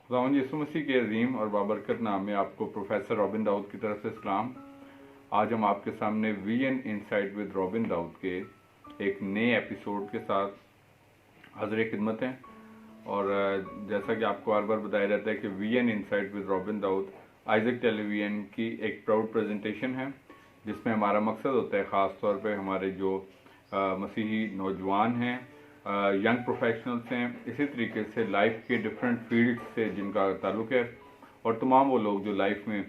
खुदावंद यीशु मसीह के अजीम और बाबरकत नाम में आपको प्रोफेसर रॉबिन दाऊद की तरफ से सलाम। आज हम आपके सामने VN insight with Robin Daud के एक नए एपिसोड के साथ हाजिर खिदमत हैं। और जैसा कि आपको हर बार बताया जाता है कि VN insight with Robin Dawood Isaac television की एक प्राउड प्रेजेंटेशन है, जिसमें हमारा मकसद होता है ख़ास तौर पे हमारे जो मसीही नौजवान हैं, यंग प्रोफेशनल्स हैं, इसी तरीके से लाइफ के डिफरेंट फील्ड से जिनका ताल्लुक़ है, और तमाम वो लोग जो लाइफ में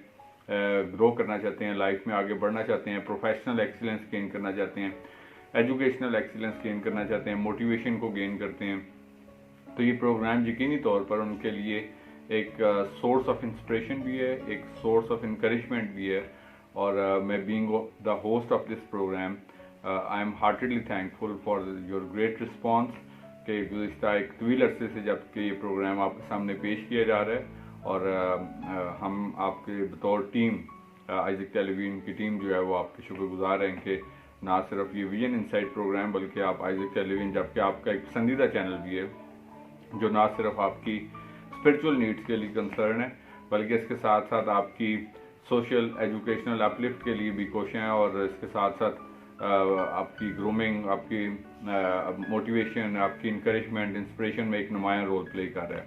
ग्रो करना चाहते हैं, लाइफ में आगे बढ़ना चाहते हैं, प्रोफेशनल एक्सीलेंस गेन करना चाहते हैं, एजुकेशनल एक्सीलेंस गेन करना चाहते हैं, मोटिवेशन को गेन करते हैं। तो ये प्रोग्राम यकीनी तौर पर उनके लिए एक सोर्स ऑफ इंस्पिरेशन भी है, एक सोर्स ऑफ इंकरेजमेंट भी है। और मैं being the host of this program, I am heartedly thankful for your great response के गुज़िश्ता एक तवील अरसे से जबकि ये प्रोग्राम आपके सामने पेश किया जा रहा है। और हम आपके बतौर टीम, आइजक टेलीविजन की टीम जो है वो आपके शुक्रगुजार हैं कि ना सिर्फ ये विजन इनसाइट प्रोग्राम बल्कि आप आइजक टेलीविजन जबकि आपका एक पसंदीदा चैनल भी है जो ना सिर्फ आपकी स्पिरिचुअल नीड्स के लिए कंसर्न है बल्कि इसके साथ साथ आपकी सोशल एजुकेशनल अपलिफ्ट के लिए भी कोशिश हैं, और इसके साथ साथ आपकी ग्रूमिंग, आपकी मोटिवेशन, आपकी इंकरेजमेंट, इंस्पिरेशन में एक नुमायाँ रोल प्ले कर रहा है।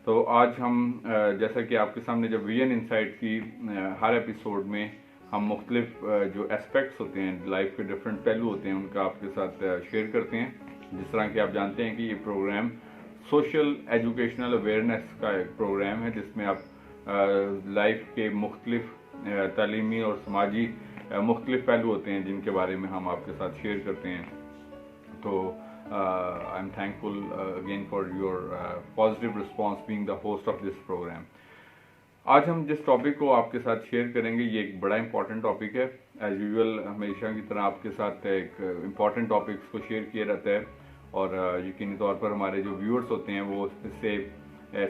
तो आज हम जैसा कि आपके सामने जब विजन इनसाइट की हर एपिसोड में हम मुख्तलिफ जो एस्पेक्ट्स होते हैं, लाइफ के डिफरेंट पहलू होते हैं, उनका आपके साथ शेयर करते हैं। जिस तरह कि आप जानते हैं कि ये प्रोग्राम सोशल एजुकेशनल अवेयरनेस का एक प्रोग्राम है जिसमें आप लाइफ के मुख्तलिफ तालीमी और समाजी मुख्तलिफ पहलू होते हैं जिनके बारे में हम आपके साथ शेयर करते हैं। तो I am thankful again for your positive response being the host of this program. आज हम जिस टॉपिक को आपके साथ शेयर करेंगे ये एक बड़ा इंपॉर्टेंट टॉपिक है। एज यूजुअल हमेशा की तरह आपके साथ एक इम्पॉर्टेंट टॉपिक्स को शेयर किया जाता है, और यकीनी तौर पर हमारे जो व्यूअर्स होते हैं वो इससे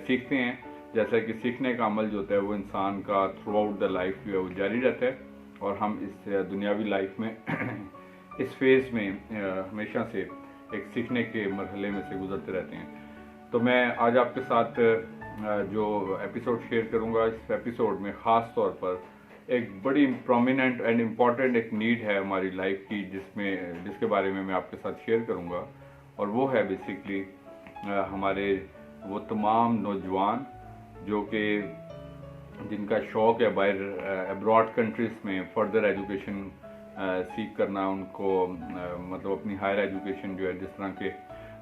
सीखते हैं। जैसा कि सीखने का अमल जो होता है वो इंसान का थ्रू आउट द लाइफ जो है वो जारी रहता है, और हम इस दुनियावी लाइफ में इस फेज़ में हमेशा से एक सीखने के मरहले में से गुजरते रहते हैं। तो मैं आज आपके साथ जो एपिसोड शेयर करूंगा, इस एपिसोड में ख़ास तौर पर एक बड़ी प्रोमिनेंट एंड इम्पॉर्टेंट एक नीड है हमारी लाइफ की जिसके बारे में मैं आपके साथ शेयर करूंगा, और वो है बेसिकली हमारे वो तमाम नौजवान जो कि जिनका शौक़ है बाहर अब्रॉड कंट्रीज़ में फर्दर एजुकेशन सीख करना, उनको मतलब अपनी हायर एजुकेशन जो है, जिस तरह के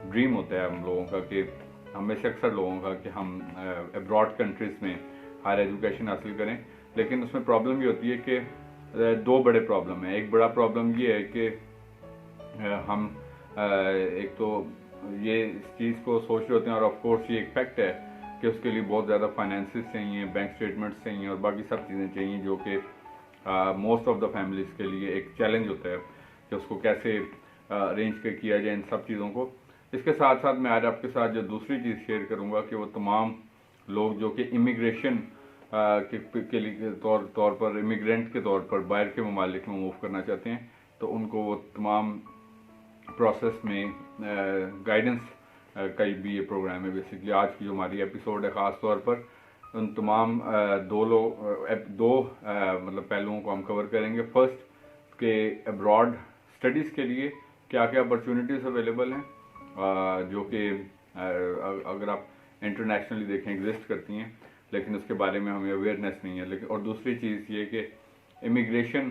ड्रीम होता है हम लोगों का कि हम में से अक्सर लोगों का कि हम अब्रॉड कंट्रीज़ में हायर एजुकेशन हासिल करें। लेकिन उसमें प्रॉब्लम ये होती है कि दो बड़े प्रॉब्लम हैं। एक बड़ा प्रॉब्लम ये है कि हम एक तो ये इस चीज़ को सोच रहे होते हैं, और ऑफ कोर्स ये एक फैक्ट है कि उसके लिए बहुत ज़्यादा फाइनेंसिस चाहिए, बैंक स्टेटमेंट्स चाहिए और बाकी सब चीज़ें चाहिए, जो कि मोस्ट ऑफ द फैमिलीज़ के लिए एक चैलेंज होता है कि उसको कैसे अरेंज किया जाए इन सब चीज़ों को। इसके साथ साथ मैं आज आपके साथ जो दूसरी चीज़ शेयर करूँगा कि वो तमाम लोग जो कि इमिग्रेशन के लिए तौर पर इमिग्रेंट के तौर पर बाहर के ममालिक में मूव करना चाहते हैं, तो उनको वो तमाम प्रोसेस में गाइडेंस का भी ये प्रोग्राम है। बेसिकली आज की जो हमारी एपिसोड है ख़ास तौर पर उन तमाम दो मतलब पहलुओं को हम कवर करेंगे। फर्स्ट के अब्रॉड स्टडीज़ के लिए क्या क्या अपॉर्चुनिटीज़ अवेलेबल हैं, जो कि अगर आप इंटरनेशनली देखें एग्जिस्ट करती हैं, लेकिन उसके बारे में हमें अवेयरनेस नहीं है। लेकिन और दूसरी चीज़ ये कि इमिग्रेशन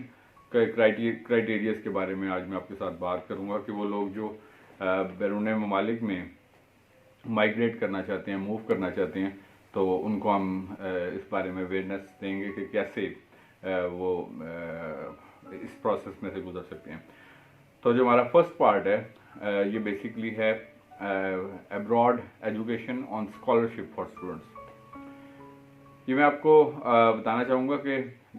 के क्राइटेरियाज़ के बारे में आज मैं आपके साथ बात करूँगा कि वो लोग जो बैरून ममालिक में माइग्रेट करना चाहते हैं, मूव करना चाहते हैं, तो उनको हम इस बारे में अवेयरनेस देंगे कि कैसे वो इस प्रोसेस में से गुजर सकते हैं। तो जो हमारा फर्स्ट पार्ट है ये बेसिकली है abroad education on scholarship for students. ये मैं आपको बताना चाहूँगा कि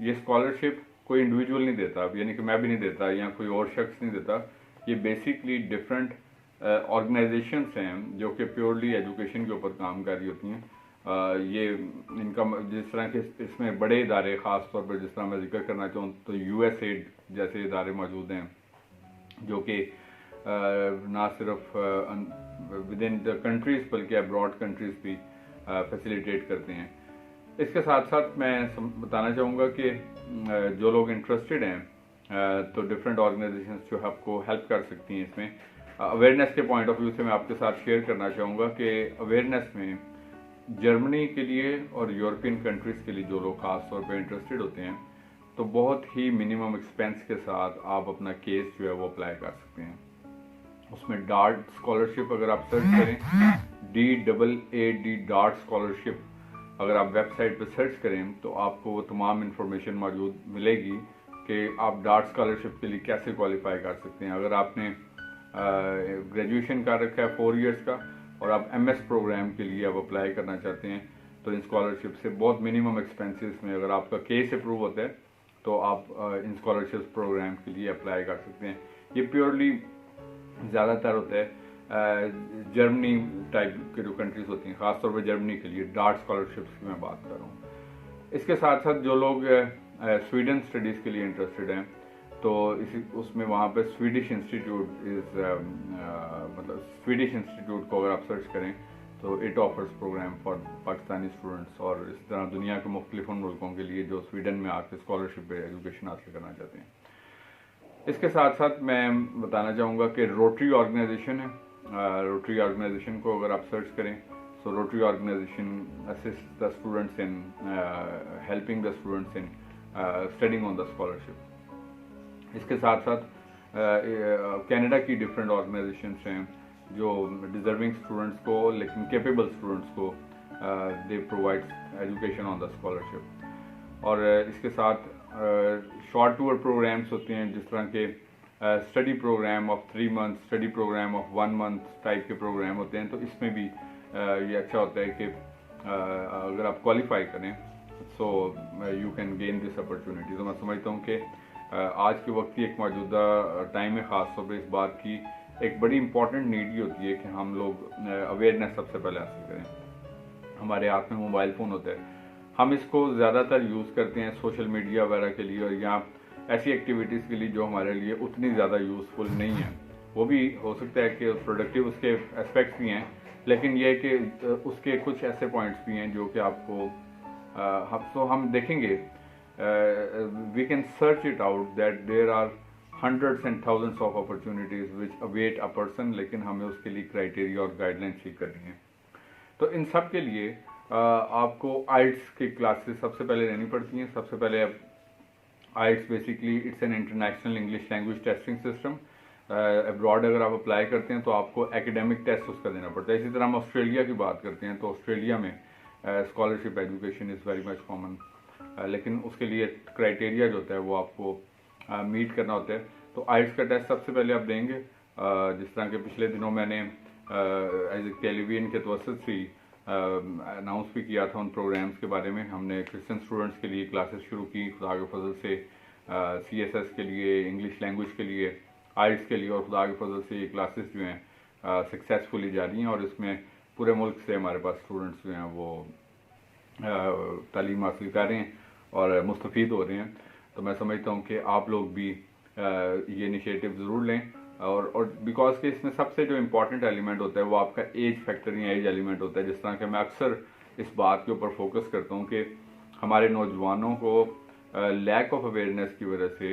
ये स्कॉलरशिप कोई इंडिविजुअल नहीं देता, यानी कि मैं भी नहीं देता या कोई और शख्स नहीं देता। ये बेसिकली डिफरेंट ऑर्गेनाइजेशंस हैं जो कि प्योरली एजुकेशन के ऊपर काम कर रही होती हैं। ये इनका जिस तरह के इसमें बड़े इदारे ख़ास तौर पर जिस तरह मैं जिक्र करना चाहूँ तो यूएसएड जैसे इदारे मौजूद हैं, जो कि ना सिर्फ विद इन द कंट्रीज़ बल्कि अब्रॉड कंट्रीज़ भी फैसिलिटेट करते हैं। इसके साथ साथ मैं बताना चाहूँगा कि जो लोग इंटरेस्टेड हैं तो डिफरेंट ऑर्गेनाइजेशंस जो आपको हेल्प कर सकती हैं इसमें। अवेयरनेस के पॉइंट ऑफ व्यू से मैं आपके साथ शेयर करना चाहूँगा कि अवेयरनेस में जर्मनी के लिए और यूरोपियन कंट्रीज़ के लिए जो लोग खास तौर पे इंटरेस्टेड होते हैं तो बहुत ही मिनिमम एक्सपेंस के साथ आप अपना केस जो है वो अप्लाई कर सकते हैं। उसमें डार्ट स्कॉलरशिप अगर आप सर्च करें, DAAD डार्ट स्कॉलरशिप, अगर आप वेबसाइट पर सर्च करें तो आपको वो तमाम इंफॉर्मेशन मौजूद मिलेगी कि आप डार्ट स्कॉलरशिप के लिए कैसे क्वालिफाई कर सकते हैं। अगर आपने ग्रेजुएशन कर रखा है 4 इयर्स का और आप MS प्रोग्राम के लिए आप अप्लाई करना चाहते हैं तो इन स्कॉलरशिप से बहुत मिनिमम एक्सपेंसेस में अगर आपका केस अप्रूव होता है तो आप इन स्कॉलरशिप प्रोग्राम के लिए अप्लाई कर सकते हैं। ये प्योरली ज़्यादातर होता है जर्मनी टाइप के जो कंट्रीज़ होती हैं, ख़ासतौर पर जर्मनी के लिए डार्ट स्कॉलरशिप्स की मैं बात कर रहा हूँ। इसके साथ साथ जो लोग स्वीडन स्टडीज़ के लिए इंटरेस्टेड हैं तो उसमें वहाँ पे स्वीडिश इंस्टीट्यूट मतलब स्वीडिश इंस्टीट्यूट को अगर आप सर्च करें तो it offers program for Pakistani students और इस तरह दुनिया के मुख्तलिफ मुल्कों के लिए जो स्वीडन में आके स्कॉलरशिप पे एजुकेशन हासिल करना चाहते हैं। इसके साथ साथ मैं बताना चाहूँगा कि रोटरी ऑर्गेनाइजेशन है। रोटरी ऑर्गेनाइजेशन को अगर आप सर्च करें तो Rotary organisation assist the students in helping the students in studying on the scholarship. इसके साथ साथ कनाडा की डिफरेंट ऑर्गेनाइजेशंस हैं जो डिजर्विंग स्टूडेंट्स को लेकिन कैपेबल स्टूडेंट्स को they provide education on the scholarship. और इसके साथ शॉर्ट टूर प्रोग्राम्स होते हैं जिस तरह के study program of 3 month, study program of 1 month type के प्रोग्राम होते हैं। तो इसमें भी ये अच्छा होता है कि अगर आप क्वालिफाई करें so you can gain this opportunity. तो मैं समझता हूँ कि आज के वक्त की एक मौजूदा टाइम में ख़ास तौर पर इस बात की एक बड़ी इंपॉर्टेंट नीड ये होती है कि हम लोग अवेयरनेस सबसे पहले हासिल करें। हमारे हाथ में मोबाइल फ़ोन होता है, हम इसको ज़्यादातर यूज़ करते हैं सोशल मीडिया वगैरह के लिए और या ऐसी एक्टिविटीज़ के लिए जो हमारे लिए उतनी ज़्यादा यूज़फुल नहीं है। वो भी हो सकता है कि प्रोडक्टिव उसके एस्पेक्ट्स भी हैं, लेकिन ये है कि उसके कुछ ऐसे पॉइंट्स भी हैं जो कि आपको हम देखेंगे we can search it out that there are hundreds and thousands of opportunities which await a person, लेकिन हमें उसके लिए क्राइटेरिया और गाइडलाइन ठीक करनी है। तो इन सब के लिए आपको आइट्स की क्लासेस सबसे पहले लेनी पड़ती हैं। सबसे पहले IELTS basically it's an international English language testing system. Abroad अगर आप अप्लाई करते हैं तो आपको एकेडमिक टेस्ट उसका देना पड़ता है। इसी तरह हम ऑस्ट्रेलिया की बात करते हैं तो ऑस्ट्रेलिया में scholarship education is very much common, लेकिन उसके लिए क्राइटेरिया जो होता है वो आपको मीट करना होता है। तो आइट्स का टेस्ट सबसे पहले आप देंगे। जिस तरह के पिछले दिनों मैंने एज ए कैलिवियन के तवसत से अनाउंस भी किया था उन प्रोग्राम्स के बारे में। हमने क्रिश्चियन स्टूडेंट्स के लिए क्लासेस शुरू की खुदा के फजल से, CSS के लिए, इंग्लिश लैंग्वेज के लिए, आइट्स के लिए, और खुदा के फजल से ये क्लासेस जो हैं सक्सेसफुली जारी हैं और इसमें पूरे मुल्क से हमारे पास स्टूडेंट्स जो हैं वो तालीम हासिल कर रहे हैं और मुस्तफ़ीद हो रहे हैं। तो मैं समझता हूँ कि आप लोग भी ये इनिशिएटिव ज़रूर लें और बिकॉज के इसमें सबसे जो इम्पोर्टेंट एलिमेंट होता है वो आपका एज फैक्टर या एज एलिमेंट होता है। जिस तरह के मैं अक्सर इस बात के ऊपर फोकस करता हूँ कि हमारे नौजवानों को लैक ऑफ अवेयरनेस की वजह से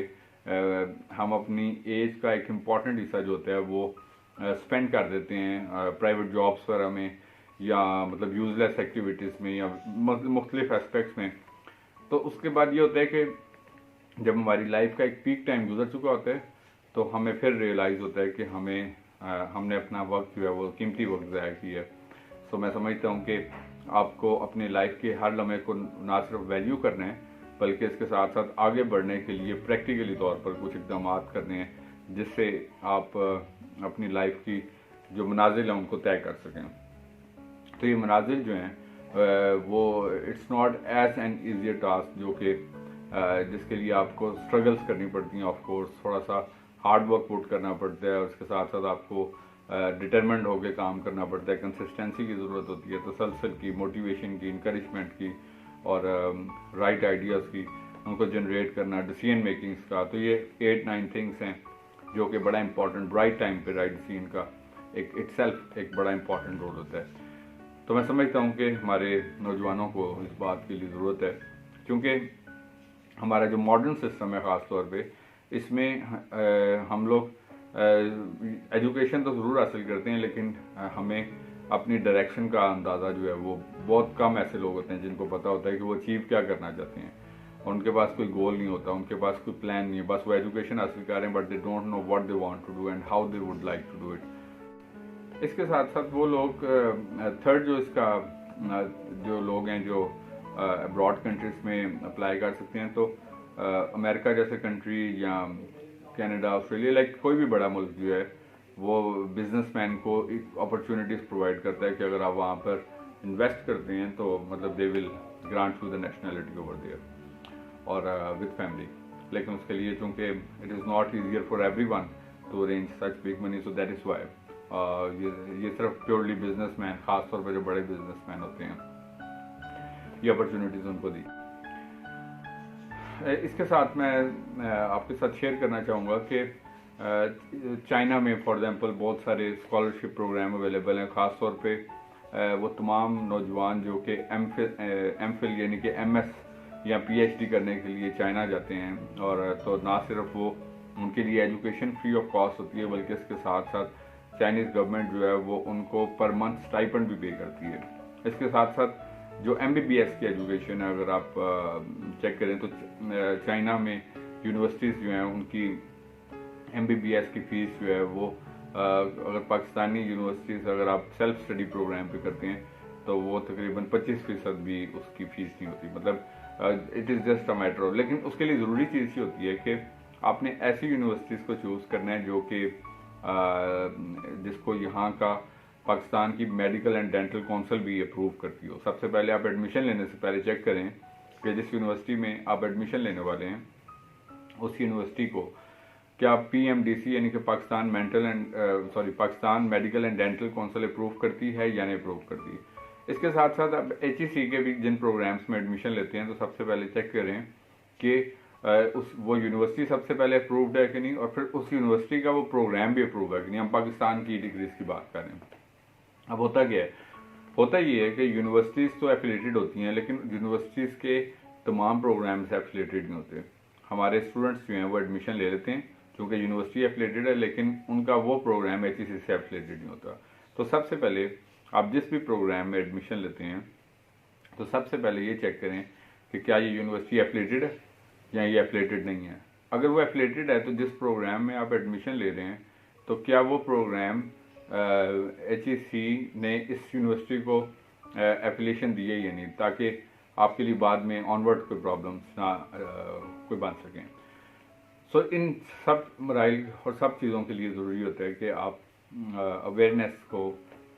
हम अपनी एज का एक इम्पॉर्टेंट हिस्सा जो होता है वो स्पेंड कर देते हैं प्राइवेट जॉब्स वगैरह में या मतलब यूजलेस एक्टिविटीज़ में या मुख्तलिफ एस्पेक्ट्स में। तो उसके बाद ये होता है कि जब हमारी लाइफ का एक पीक टाइम गुजर चुका होता है तो हमें फिर रियलाइज़ होता है कि हमने अपना वक्त जो है वो कीमती वक्त ज़ाया किया है। सो मैं समझता हूँ कि आपको अपनी लाइफ के हर लम्हे को ना सिर्फ वैल्यू करना है बल्कि इसके साथ साथ आगे बढ़ने के लिए प्रैक्टिकली तौर पर कुछ इकदाम करने हैं जिससे आप अपनी लाइफ की जो मनाजिल हैं उनको तय कर सकें। तो ये मनाजिल जो हैं वो it's not as an easier task जो कि जिसके लिए आपको स्ट्रगल्स करनी पड़ती हैं। ऑफ कोर्स थोड़ा सा हार्ड वर्क पुट करना पड़ता है और उसके साथ साथ आपको डिटरमेंट होकर काम करना पड़ता है। कंसिस्टेंसी की ज़रूरत होती है, तसलसल की, मोटिवेशन की, इंकरेजमेंट की और राइट आइडियाज़ की, उनको जनरेट करना, डिसीजन मेकिंग्स का। तो ये 8-9 थिंग्स हैं जो कि बड़ा इंपॉर्टेंट, राइट टाइम पे राइट डिसीजन का एक इटसेल्फ एक बड़ा इंपॉर्टेंट रोल होता है। तो मैं समझता हूँ कि हमारे नौजवानों को इस बात के लिए ज़रूरत है, क्योंकि हमारा जो मॉडर्न सिस्टम है ख़ास तौर पे, इसमें हम लोग एजुकेशन तो ज़रूर हासिल करते हैं, लेकिन हमें अपनी डायरेक्शन का अंदाज़ा जो है वो बहुत कम ऐसे लोग होते हैं जिनको पता होता है कि वो अचीव क्या करना चाहते हैं, और उनके पास कोई गोल नहीं होता, उनके पास कोई प्लान नहीं है, बस वो एजुकेशन हासिल कर रहे हैं, but they don't know what they want to do and how they would like to do it. इसके साथ साथ वो लोग थर्ड जो इसका जो लोग हैं जो अब्रॉड कंट्रीज में अप्लाई कर सकते हैं, तो अमेरिका जैसे कंट्री या कनाडा, ऑस्ट्रेलिया, लाइक कोई भी बड़ा मुल्क जो है वो बिजनेसमैन को एक अपॉर्चुनिटीज़ प्रोवाइड करता है कि अगर आप वहाँ पर इन्वेस्ट करते हैं तो मतलब they will grant you the nationality over there और विद फैमिली। लेकिन उसके लिए चूँकि it is not easier for everyone to arrange such big money, so that is why ये सिर्फ प्योरली बिजनेसमैन, खास तौर पर जो बड़े बिजनेसमैन होते हैं, ये अपॉर्चुनिटीज़ उनको दी। इसके साथ मैं आपके साथ शेयर करना चाहूँगा कि चाइना में फॉर एग्जांपल बहुत सारे स्कॉलरशिप प्रोग्राम अवेलेबल हैं, ख़ास तौर पे वो तमाम नौजवान जो कि एमफिल यानी कि एमएस या पीएचडी करने के लिए चाइना जाते हैं, और तो ना सिर्फ वो उनके लिए एजुकेशन फ्री ऑफ कॉस्ट होती है, बल्कि इसके साथ साथ चाइनीज़ गवर्नमेंट जो है वो उनको पर मंथ स्टाइपेंड भी पे करती है। इसके साथ साथ जो एमबीबीएस की एजुकेशन है, अगर आप चेक करें तो चाइना में यूनिवर्सिटीज़ जो हैं उनकी एमबीबीएस की फ़ीस जो है वो अगर पाकिस्तानी यूनिवर्सिटीज़ अगर आप सेल्फ स्टडी प्रोग्राम पे करते हैं तो वो तकरीबन 25% भी उसकी फ़ीस नहीं होती, मतलब it is just a matter of. लेकिन उसके लिए ज़रूरी चीज़ ये होती है कि आपने ऐसी यूनिवर्सिटीज़ को चूज़ करना है जो कि जिसको यहाँ का पाकिस्तान की मेडिकल एंड डेंटल काउंसिल भी अप्रूव करती हो। सबसे पहले आप एडमिशन लेने से पहले चेक करें कि जिस यूनिवर्सिटी में आप एडमिशन लेने वाले हैं उस यूनिवर्सिटी को क्या पीएमडीसी यानी कि Pakistan Pakistan medical and dental council approve करती है या नहीं अप्रूव करती है। इसके साथ साथ आप HEC के भी जिन प्रोग्राम्स में एडमिशन लेते हैं तो सबसे पहले चेक करें कि वो यूनिवर्सिटी सबसे पहले अप्रूव्ड है कि नहीं, और फिर उस यूनिवर्सिटी का वो प्रोग्राम भी अप्रूव है कि नहीं। हम पाकिस्तान की डिग्रीज की बात कर रहे हैं। अब होता क्या है, होता ये है कि यूनिवर्सिटीज़ तो एफिलेटेड होती हैं, लेकिन यूनिवर्सिटीज़ के तमाम प्रोग्राम्स एफिलेटेड नहीं होते। हमारे स्टूडेंट्स जो हैं वो एडमिशन ले लेते हैं क्योंकि यूनिवर्सिटी एफिलेटेड है, लेकिन उनका वो प्रोग्राम HEC से एफिलेटेड नहीं होता। तो सबसे पहले आप जिस भी प्रोग्राम में एडमिशन लेते हैं तो सबसे पहले ये चेक करें कि क्या ये यूनिवर्सिटी एफिलेटेड है या ये एफिलेटेड नहीं है। अगर वो एफिलेटेड है तो जिस प्रोग्राम में आप एडमिशन ले रहे हैं तो क्या वो प्रोग्राम HEC ने इस यूनिवर्सिटी को एफिलिएशन दी है या नहीं, ताकि आपके लिए बाद में ऑनवर्ड कोई प्रॉब्लम्स ना कोई बन सकें। सो इन सब मराइल और सब चीज़ों के लिए ज़रूरी होता है कि आप अवेयरनेस को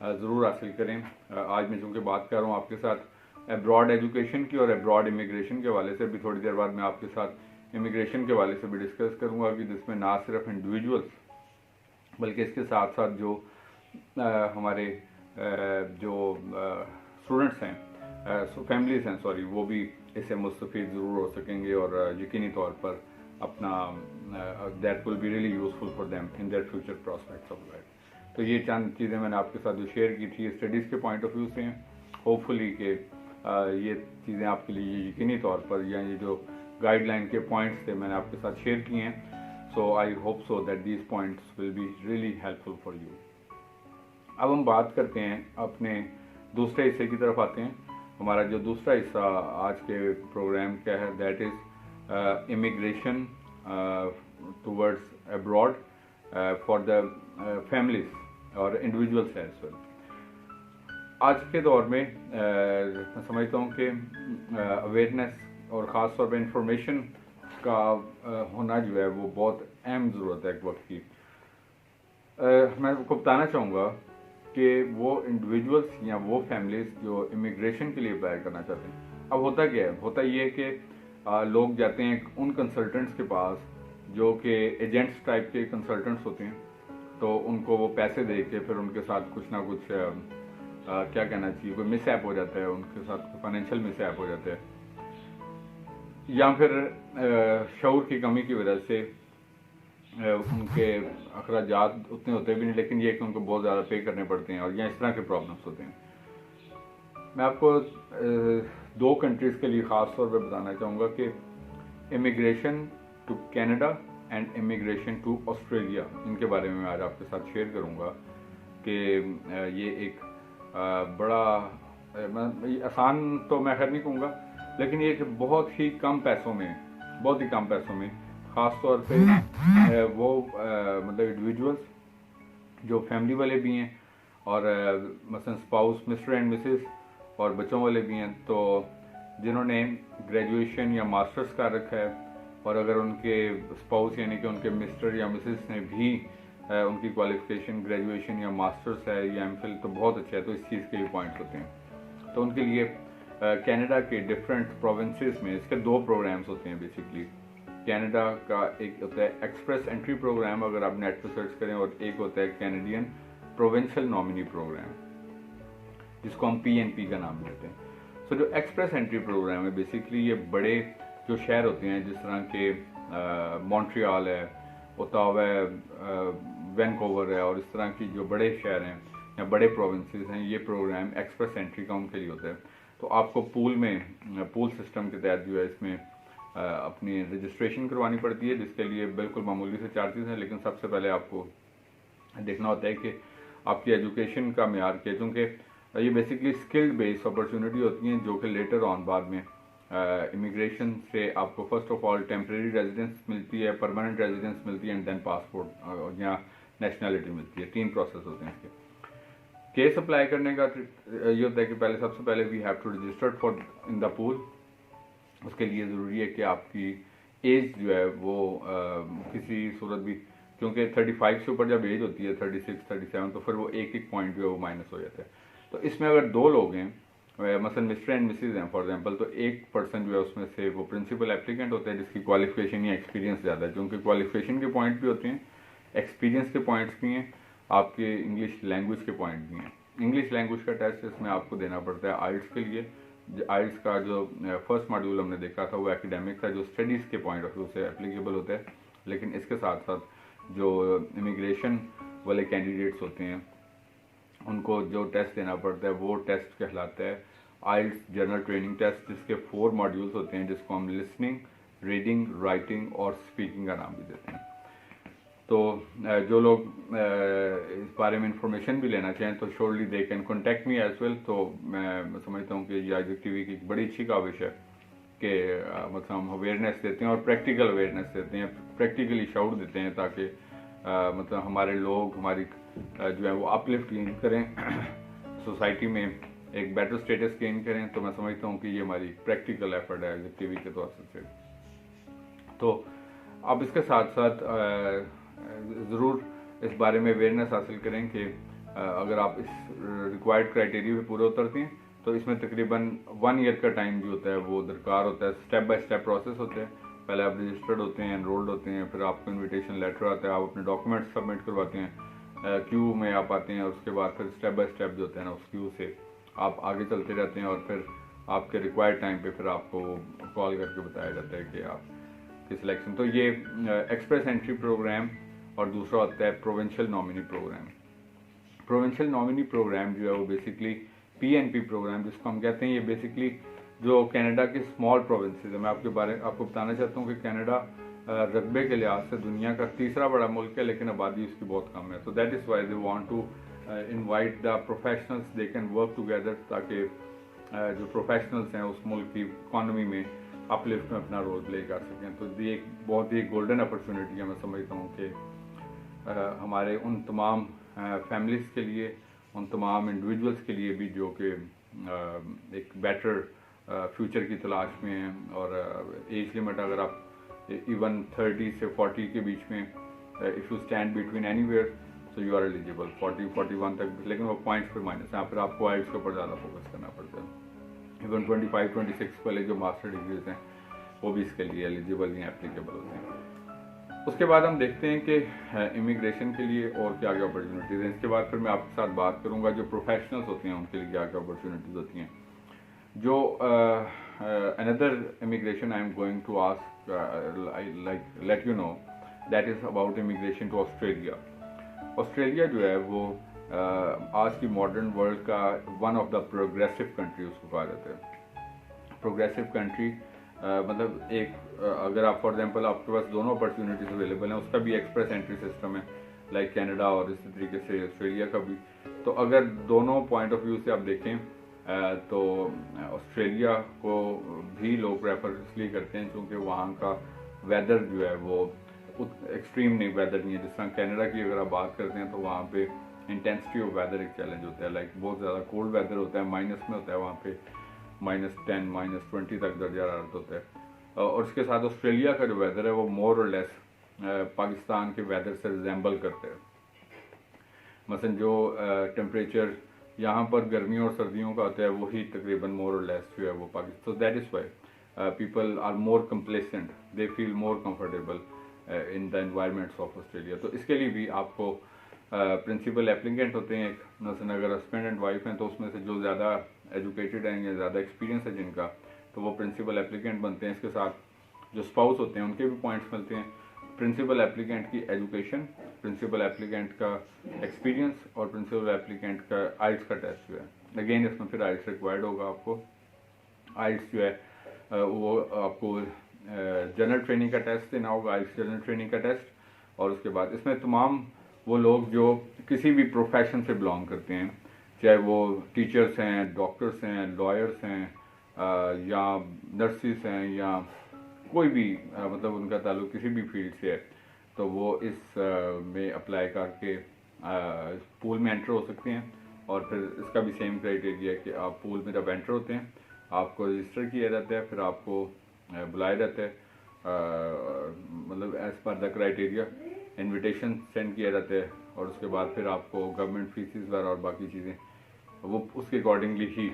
ज़रूर हासिल करें। आज मैं चूँकि बात कर रहा हूँ आपके साथ एब्रॉड एजुकेशन की और एब्रॉड इमिग्रेशन के हवाले से, भी थोड़ी देर बाद मैं आपके साथ इमिग्रेशन के हवाले से भी डिस्कस करूँगा कि जिसमें ना सिर्फ इंडिविजुअल्स बल्कि इसके साथ साथ जो हमारे जो स्टूडेंट्स हैं, फैमिलीज़ हैं, वो भी इससे मुस्तफ़ीद ज़रूर हो सकेंगे और यकीनी तौर पर अपना that will be really useful for them in their future prospects of life. तो ये चंद चीज़ें मैंने आपके साथ जो शेयर की थी स्टडीज़ के पॉइंट ऑफ व्यू से हैं। होपफुली कि ये चीज़ें आपके लिए यकीनी तौर पर या ये जो गाइडलाइन के पॉइंट्स थे मैंने आपके साथ शेयर किए हैं। So I hope so that these points will be really helpful for you. अब हम बात करते हैं अपने दूसरे हिस्से की तरफ आते हैं। हमारा जो दूसरा हिस्सा आज के प्रोग्राम का है that is immigration towards abroad for the families और इंडिविजुअल्स एज वेल। आज के दौर में मैं समझता हूँ कि अवेयरनेस और ख़ास तौर पर इंफॉर्मेशन का होना जो है वो बहुत अहम ज़रूरत है एक वक्त की। मैं आपको बताना चाहूँगा कि वो इंडिविजुअल्स या वो फैमिलीज़ जो इमिग्रेशन के लिए अप्लाई करना चाहते हैं, अब होता क्या है, होता ये है कि लोग जाते हैं उन कंसल्टेंट्स के पास जो कि एजेंट्स टाइप के कंसल्टेंट्स होते हैं, तो उनको वो पैसे दे के फिर उनके साथ कुछ ना कुछ क्या कहना चाहिए, कोई मिसहैप हो जाता है, उनके साथ फाइनेंशियल मिसहैप हो जाता है, या फिर शऊर की कमी की वजह से उनके अखराजात उतने होते भी नहीं, लेकिन ये कि उनको बहुत ज़्यादा पे करने पड़ते हैं और या इस तरह के प्रॉब्लम्स होते हैं। मैं आपको दो कंट्रीज़ के लिए ख़ास तौर पे बताना चाहूँगा कि immigration to Canada and immigration to Australia, इनके बारे में मैं आज आपके साथ शेयर करूँगा कि ये एक बड़ा आसान तो मैं खैर नहीं कहूँगा, लेकिन ये बहुत ही कम पैसों में ख़ास तौर पे वो मतलब इंडिविजुअल्स जो फैमिली वाले भी हैं और मसलन स्पाउस मिस्टर एंड मिसेस और बच्चों वाले भी हैं, तो जिन्होंने ग्रेजुएशन या मास्टर्स कर रखा है और अगर उनके स्पाउस यानी कि उनके मिस्टर या मिसेस ने भी उनकी क्वालिफिकेशन ग्रेजुएशन या मास्टर्स है या एमफिल तो बहुत अच्छा है, तो इस चीज़ के भी पॉइंट्स होते हैं। तो उनके लिए कनाडा के डिफरेंट प्रोविंसेस में इसके दो प्रोग्राम्स होते हैं बेसिकली। कनाडा का एक होता है एक्सप्रेस एंट्री प्रोग्राम, अगर आप नेट पर सर्च करें, और एक होता है कैनेडियन प्रोविंशियल नॉमिनी प्रोग्राम, जिसको हम PNP का नाम देते हैं। सो जो एक्सप्रेस एंट्री प्रोग्राम है बेसिकली ये बड़े जो शहर होते हैं जिस तरह के मॉन्ट्रियल है, ओटावा है, वैंकूवर है और इस तरह की जो बड़े शहर हैं या बड़े प्रोविंसेस हैं, ये प्रोग्राम एक्सप्रेस एंट्री का उनके लिए होता है। तो आपको पूल सिस्टम के तहत जो है इसमें अपनी रजिस्ट्रेशन करवानी पड़ती है, जिसके लिए बिल्कुल मामूली से चार्जेस हैं, लेकिन सबसे पहले आपको देखना होता है कि आपकी एजुकेशन का मेयार क्या है, क्योंकि ये बेसिकली स्किल्ड बेस्ड अपॉर्चुनिटी होती हैं जो कि लेटर ऑन बाद में इमिग्रेशन से आपको first of all temporary residence मिलती है, परमानेंट रेजिडेंस मिलती है एंड देन पासपोर्ट या नेशनैलिटी मिलती है। 3 प्रोसेस होते हैं इसके। केस अप्लाई करने का ये होता है कि सबसे पहले we have to registered for in the pool. उसके लिए ज़रूरी है कि आपकी एज जो है वो किसी सूरत भी, क्योंकि 35 से ऊपर जब एज होती है 36, 37, तो फिर वो एक पॉइंट जो है वो माइनस हो जाता है। तो इसमें अगर 2 लोग हैं, मसलन मिस्टर एंड मिसेज हैं फॉर एग्जांपल, तो एक पर्सन जो है उसमें से वो प्रिंसिपल एप्लीकेंट होता है जिसकी क्वालिफिकेशन या एक्सपीरियंस ज़्यादा है, क्योंकि क्वालिफिकेशन के पॉइंट भी होते हैं, एक्सपीरियंस के पॉइंट्स भी हैं, आपके इंग्लिश लैंग्वेज के पॉइंट भी हैं। इंग्लिश लैंग्वेज का टेस्ट इसमें आपको देना पड़ता है आइल्स के लिए। आइल्स का जो फर्स्ट मॉड्यूल हमने देखा था वो एकेडमिक था, जो स्टडीज़ के पॉइंट ऑफ व्यू से एप्लीकेबल होता है, लेकिन इसके साथ साथ जो इमिग्रेशन वाले कैंडिडेट्स होते हैं उनको जो टेस्ट देना पड़ता है वो टेस्ट कहलाता है आइल्स जनरल ट्रेनिंग टेस्ट, जिसके 4 मॉड्यूल्स होते हैं, जिसको हम लिसनिंग, रीडिंग, राइटिंग और स्पीकिंग का नाम भी देते हैं। तो जो लोग इस बारे में इंफॉर्मेशन भी लेना चाहें तो surely they can contact me as well. तो मैं समझता हूँ कि ये आइज़ेक टीवी की बड़ी अच्छी काविश है कि मतलब हम अवेयरनेस देते हैं और प्रैक्टिकल अवेयरनेस देते हैं, प्रैक्टिकली शाउट देते हैं, ताकि मतलब हमारे लोग हमारी जो है वो अपलिफ्ट गेन करें, सोसाइटी में एक बेटर स्टेटस गेन करें। तो मैं समझता हूँ कि ये हमारी प्रैक्टिकल एफर्ट है आइज़ेक टीवी के तौर से। तो अब इसके साथ साथ ज़रूर इस बारे में अवेयरनेस हासिल करें कि अगर आप इस रिक्वायर्ड क्राइटेरिया पे पूरे उतरते हैं तो इसमें तकरीबन 1 ईयर का टाइम जो होता है वो दरकार होता है। स्टेप बाय स्टेप प्रोसेस होते हैं, पहले आप रजिस्टर्ड होते हैं, एनरोल्ड होते हैं, फिर आपको इनविटेशन लेटर आता है, आप अपने डॉक्यूमेंट्स सबमिट करवाते हैं, क्यू में आप आते हैं, और उसके बाद फिर स्टेप बाय स्टेप जो होते हैं ना उस क्यू से आप आगे चलते रहते हैं, और फिर आपके रिक्वायर्ड टाइम पे फिर आपको कॉल करके बताया जाता है कि आप की सिलेक्शन। तो ये एक्सप्रेस एंट्री प्रोग्राम, और दूसरा होता है provincial nominee program. Provincial nominee program जो है वो बेसिकली PNP प्रोग्राम जिसको हम कहते हैं, ये बेसिकली जो कनाडा के स्मॉल प्रोविंसेस है। मैं आपको बताना चाहता हूँ कि कनाडा रकबे के लिहाज से दुनिया का 3रा बड़ा मुल्क है, लेकिन आबादी उसकी बहुत कम है। तो that is why they want to invite the professionals, they can work together, ताकि जो प्रोफेशनल्स हैं उस मुल्क की इकॉनमी में अपलिफ्ट में अपना रोल प्ले कर सकें। तो ये एक बहुत ही गोल्डन अपॉर्चुनिटी है। मैं समझता हूँ कि हमारे उन तमाम फैमिलीज़ के लिए, उन तमाम इंडिविजुअल्स के लिए भी जो कि एक बेटर फ्यूचर की तलाश में हैं, और एज लिमिट अगर आप इवन 30 से 40 के बीच में if you stand between anywhere so you are eligible 40-41 तक, लेकिन वो पॉइंट्स पर माइनस है। यहाँ पर आपको आइल्स के ऊपर ज़्यादा फोकस करना पड़ता है। इवन 25-26 वाले जो मास्टर डिग्रीज हैं वो भी इसके लिए एलिजिबल या एप्लीकेबल होते हैं। उसके बाद हम देखते हैं कि इमिग्रेशन के लिए और क्या क्या अपॉर्चुनिटीज़ हैं। इसके बाद फिर मैं आपके साथ बात करूंगा जो प्रोफेशनल्स होते हैं उनके लिए क्या क्या अपॉर्चुनिटीज़ होती हैं। जो another immigration I am going to ask like let you know that is about immigration to Australia. Australia जो है वो आज की मॉडर्न वर्ल्ड का one of the progressive country उसको कहा जाता है। प्रोग्रेसिव कंट्री मतलब एक अगर आप फॉर एग्जांपल आपके पास दोनों अपॉर्चुनिटीज अवेलेबल हैं, उसका भी एक्सप्रेस एंट्री सिस्टम है लाइक कनाडा और इसी तरीके से ऑस्ट्रेलिया का भी। तो अगर दोनों पॉइंट ऑफ व्यू से आप देखें तो ऑस्ट्रेलिया को भी लोग प्रेफर इसलिए करते हैं क्योंकि वहाँ का वेदर जो है वो एक्सट्रीम नहीं वेदर नहीं है। जिस तरह कनाडा की अगर आप बात करते हैं तो वहाँ पे इंटेंसिटी ऑफ वेदर एक चैलेंज होता है, लाइक बहुत ज़्यादा कोल्ड वेदर होता है, माइनस में होता है वहाँ पे, -10 -20 तक दर्जा हरारत होता है। और उसके साथ ऑस्ट्रेलिया का जो वेदर है वो मोर और लेस पाकिस्तान के वेदर से रिजेंबल करते हैं। मसलन जो टेम्परेचर यहाँ पर गर्मियों और सर्दियों का होता है वही तकरीबन मोर और लेस जो है वो Pakistan. So that is why people are more complacent, they feel more comfortable in the environments of Australia. तो इसके लिए भी आपको प्रिंसिपल एप्लीकेंट होते हैं एक, मसलन अगर हस्बैंड एंड वाइफ हैं तो उसमें से जो ज़्यादा एजुकेटेड हैं या ज़्यादा एक्सपीरियंस है जिनका, तो वो प्रिंसिपल एप्लीकेंट बनते हैं। इसके साथ जो स्पाउस होते हैं उनके भी पॉइंट्स मिलते हैं। प्रिंसिपल एप्लीकेंट की एजुकेशन, प्रिंसिपल एप्लीकेंट का एक्सपीरियंस और प्रिंसिपल एप्लीकेंट का आइल्स का टेस्ट जो है, अगेन इसमें फिर आइल्स रिक्वायर्ड होगा आपको। आइल्स जो है वो आपको जनरल ट्रेनिंग का टेस्ट देना होगा, आइल्स जनरल ट्रेनिंग का टेस्ट। और उसके बाद इसमें तमाम वो लोग जो किसी भी प्रोफेशन से बिलोंग करते हैं, चाहे वो टीचर्स हैं, डॉक्टर्स हैं, लॉयर्स हैं या नर्सिस हैं या कोई भी मतलब उनका ताल्लुक किसी भी फील्ड से है, तो वो इस में अप्लाई करके पूल में एंटर हो सकते हैं। और फिर इसका भी सेम क्राइटेरिया है कि आप पूल में जब एंटर होते हैं आपको रजिस्टर किया जाता है, फिर आपको बुलाया जाता है, मतलब as per the criteria invitation send किया जाता है। और उसके बाद फिर आपको गवर्नमेंट फीसिस वगैरह और बाकी चीज़ें वो उसके अकॉर्डिंगली ही,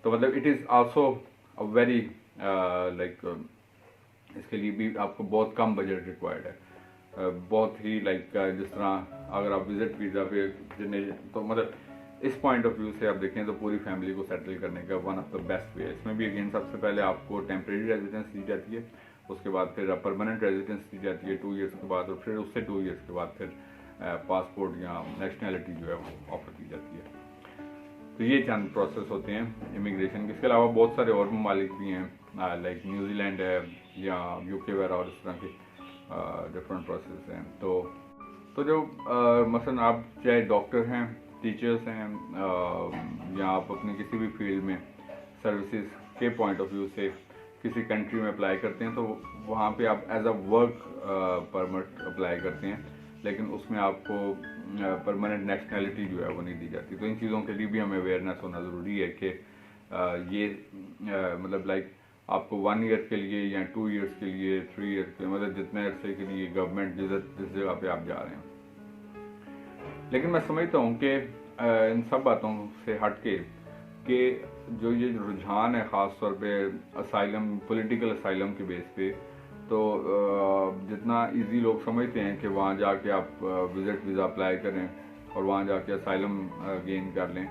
तो मतलब it is also a very like इसके लिए भी आपको बहुत कम बजट रिक्वायर्ड है, बहुत ही लाइक जिस तरह अगर आप विजिट वीज़ा पे तो मतलब इस पॉइंट ऑफ व्यू से आप देखें तो पूरी फैमिली को सेटल करने का one of the best way है। इसमें भी अगेन सबसे पहले आपको टेम्परेरी रेजिडेंस दी जाती है, उसके बाद फिर परमानेंट रेजिडेंस दी जाती है 2 इयर्स के बाद, और फिर उससे 2 इयर्स के बाद फिर पासपोर्ट या नेशनैलिटी जो है वो ऑफर की जाती है। तो ये चंद प्रोसेस होते हैं इमिग्रेशन के। इसके अलावा बहुत सारे और ममालिक भी हैं लाइक न्यूजीलैंड है या यूके वगैरह और इस तरह के डिफरेंट प्रोसेस हैं। तो जो मसलन आप चाहे डॉक्टर हैं, टीचर्स हैं या आप अपने किसी भी फील्ड में सर्विसेज के पॉइंट ऑफ व्यू से किसी कंट्री में अप्लाई करते हैं, तो वहाँ पे आप as a work permit apply करते हैं, लेकिन उसमें आपको परमानेंट नेशनैलिटी जो है वो नहीं दी जाती। तो इन चीज़ों के लिए भी हमें अवेयरनेस होना ज़रूरी है कि ये मतलब लाइक आपको 1 ईयर के लिए या 2 इयर्स के लिए 3 ईयर के मतलब जितने अरसे के लिए गवर्नमेंट जिस जगह पे आप जा रहे हैं। लेकिन मैं समझता हूँ कि इन सब बातों से हट के जो ये रुझान है ख़ास तौर पे असाइलम, पॉलिटिकल असाइलम के बेस पे, तो जितना इजी लोग समझते हैं कि वहाँ जाके आप विजिट वीज़ा अप्लाई करें और वहाँ जाके असाइलम गेन कर लें,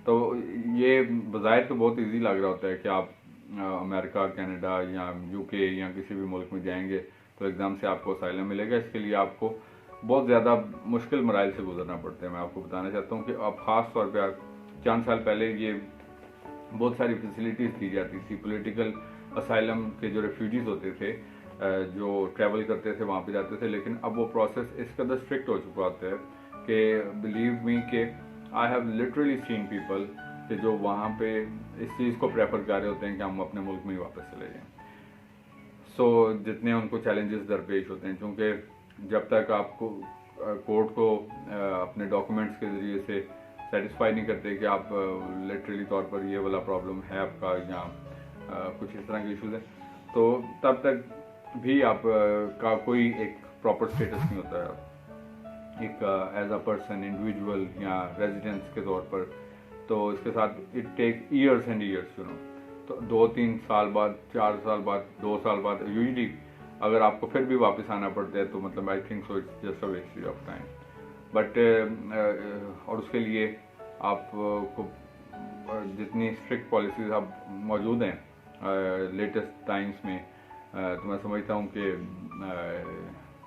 तो ये बज़ाहिर तो बहुत इजी लग रहा होता है कि आप अमेरिका, कनाडा या यूके या किसी भी मुल्क में जाएंगे तो एकदम से आपको असाइलम मिलेगा। इसके लिए आपको बहुत ज़्यादा मुश्किल मराइल से गुजरना पड़ता है। मैं आपको बताना चाहता हूँ कि अब ख़ास तौर पर चंद साल पहले ये बहुत सारी फैसिलिटीज़ दी जाती थी पॉलिटिकल असाइलम के जो रेफ्यूजीज़ होते थे जो ट्रैवल करते थे वहाँ पे जाते थे, लेकिन अब वो प्रोसेस इस कदर स्ट्रिक्ट हो चुका होता है कि बिलीव मी कि I have literally seen people कि जो वहाँ पे इस चीज़ को प्रेफर कर रहे होते हैं कि हम अपने मुल्क में ही वापस चले जाएं। सो जितने उनको चैलेंजेस दरपेश होते हैं, क्योंकि जब तक आपको कोर्ट को अपने डॉक्यूमेंट्स के ज़रिए से सेटिस्फाई नहीं करते कि आप लिटरली तौर पर ये वाला प्रॉब्लम है आपका या कुछ इस तरह के इश्यूज हैं, तो तब तक भी आप का कोई एक प्रॉपर स्टेटस नहीं होता है एक एज अ पर्सन, इंडिविजुअल या रेजिडेंस के तौर पर। तो इसके साथ it take years and years you know, तो 2-3 साल बाद, 4 साल बाद, 2 साल बाद यूजली अगर आपको फिर भी वापस आना पड़ता है तो मतलब I think so it's just a waste of time. But और उसके लिए आपको जितनी स्ट्रिक्ट पॉलिसीज अब मौजूद हैं लेटेस्ट टाइम्स में, तो मैं समझता हूँ कि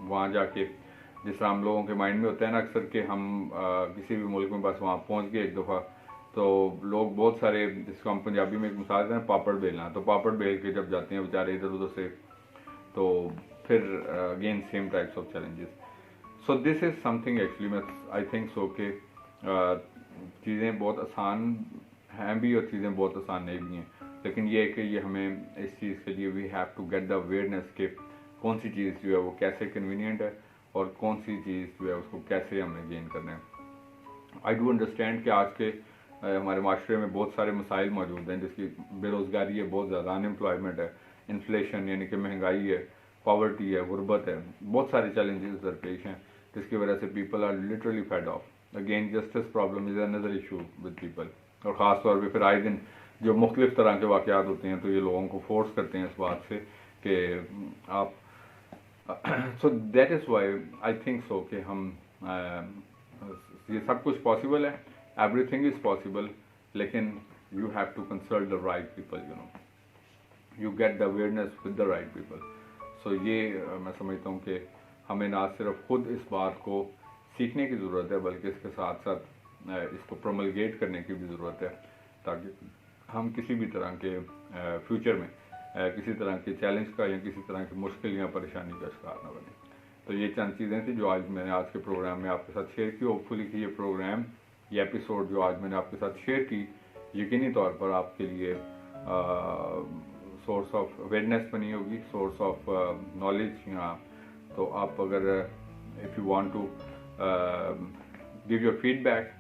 वहाँ जाके जिस तरह हम लोगों के माइंड में होता है ना अक्सर कि हम किसी भी मुल्क में बस वहाँ पहुँच गए एक दफ़ा, तो लोग बहुत सारे, जिसको हम पंजाबी में एक मिसाल देते हैं पापड़ बेलना, तो पापड़ बेल के जब जाते हैं बेचारे इधर उधर से, तो फिर again same types of challenges. So this is something actually मैं आई थिंक सो के चीज़ें बहुत आसान हैं भी और चीज़ें बहुत आसान नहीं भी हैं, लेकिन ये है कि ये हमें इस चीज़ के लिए we have to get the awareness के कौन सी चीज़ जो है वो कैसे कन्वीनियंट है और कौन सी चीज़ जो है उसको कैसे हमने गेन करना है। आई डू अंडरस्टैंड कि आज के हमारे माशरे में बहुत सारे मसाइल मौजूद हैं, जिसकी बेरोज़गारी है बहुत ज़्यादा, अनएम्प्लॉयमेंट है, इन्फ्लेशन यानी कि महंगाई है, पॉवर्टी है, गुर्बत है, बहुत सारे चैलेंजेस दरपेश हैं, जिसकी वजह से people are literally fed off. Again justice problem is another issue with people, और ख़ास तौर पर फिर आए दिन जो मुख्तलिफ तरह के वाक़यात होते हैं तो ये लोगों को फोर्स करते हैं इस बात से कि आप so that is why I think so कि हम ये सब कुछ पॉसिबल है, एवरीथिंग इज़ पॉसिबल, लेकिन you have to consult the right people, you know, you get the awareness with the right people. So ये मैं समझता हूँ कि हमें ना सिर्फ खुद इस बात को सीखने की ज़रूरत है, बल्कि इसके साथ साथ इसको प्रोमलगेट करने की भी ज़रूरत है, ताकि हम किसी भी तरह के फ्यूचर में किसी तरह के चैलेंज का या किसी तरह की मुश्किल या परेशानी का शिकार न बने। तो ये चंद चीज़ें थी जो आज मैंने आज के प्रोग्राम में आपके साथ शेयर की। होपफुली कि ये प्रोग्राम, ये एपिसोड जो आज मैंने आपके साथ शेयर की, यकीनी तौर पर आपके लिए सोर्स ऑफ अवेयरनेस बनी होगी, सोर्स ऑफ नॉलेज। यहाँ तो आप अगर if you want to give your feedback,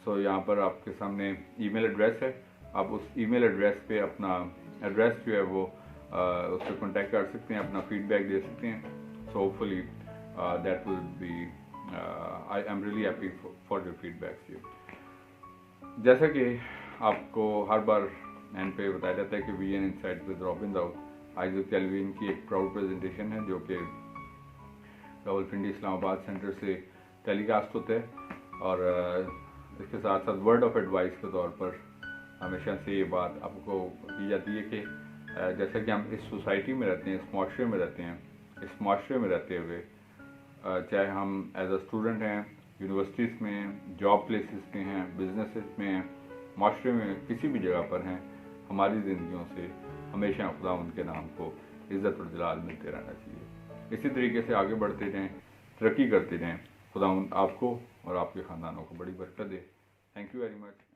so यहाँ पर आपके सामने ईमेल एड्रेस है, आप उस ईमेल एड्रेस पे अपना एड्रेस जो है वो उससे कांटेक्ट कर सकते हैं, अपना फीडबैक दे सकते हैं। So hopefully that will be, I am really happy for your feedback. जैसा कि आपको हर बार एंड पे बताया जाता है कि VN insight with Robin Dawood Isaac Calvin की एक प्राउड प्रेजेंटेशन है, जो कि रावलपिंडी इस्लामाबाद सेंटर से टेलीकास्ट होता है, और इसके साथ साथ वर्ड ऑफ एडवाइस के तौर पर हमेशा से ये बात आपको की जाती है कि जैसा कि हम इस सोसाइटी में रहते हैं, इस माशरे में रहते हैं, इस माशरे में रहते हुए चाहे हम एज अ स्टूडेंट हैं, यूनिवर्सिटीज़ में, जॉब प्लेसेस में हैं, बिजनेसेस में हैं, माशरे में किसी भी जगह पर हैं, हमारी ज़िंदगियों से हमेशा खुदा उनके नाम को इज़्ज़त और जलाल मिलते रहना चाहिए। इसी तरीके से आगे बढ़ते रहें, तरक्की करते रहें। खुदा आपको और आपके ख़ानदानों को बड़ी बरकत दे। Thank you very much.